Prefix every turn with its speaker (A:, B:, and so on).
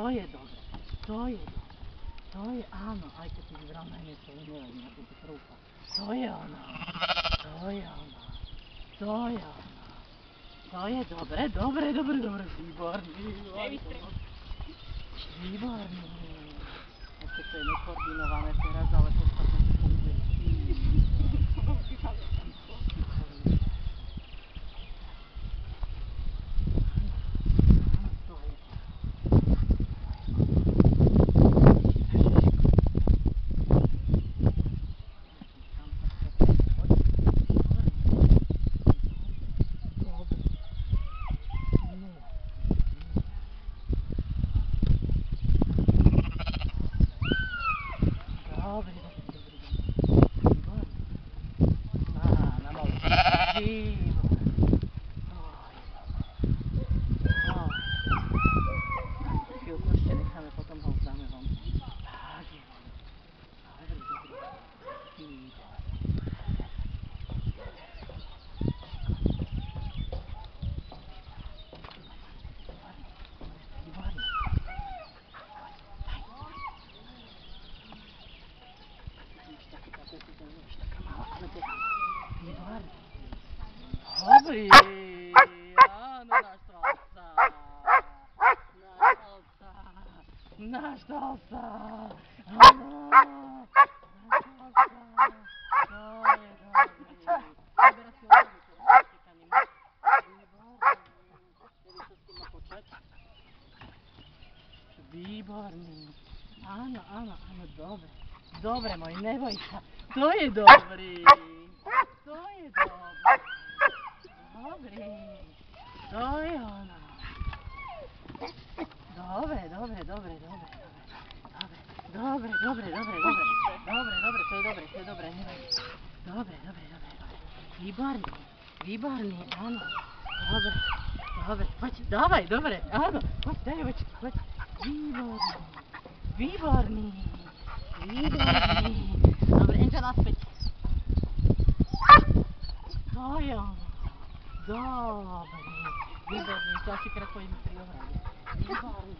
A: To je dobre. To je dobre. To je áno, aj keď si vybral najmenej, nevadí, na to trúfa. To je ono. To je ono. To je ono. To je dobre, výborný. Výborný. Ešte to je nekoordinované teraz, ale podstatne to funguje. Chvíľku ešte necháme, potom ho vzdáme von. Tak je. Dobrý, áno, naštal sa, áno, naštal sa, to je dobrý, vyberá si opravdu to roztekaným, výborný, neviem, čo s tým má počať, výborný, áno, dobre môj, neboj sa, to je dobrý, dobrý, to je ono. Dobre, to je dobre, nevadí. Dobre, výborný, áno, dobre, poď, dávaj, dobre, áno, poď, daj očky, poď, výborný, dobre, Enča naspäť. To je ono, dobrý, výborný, ďalšíkrát pojďme pri ohrade, výborný.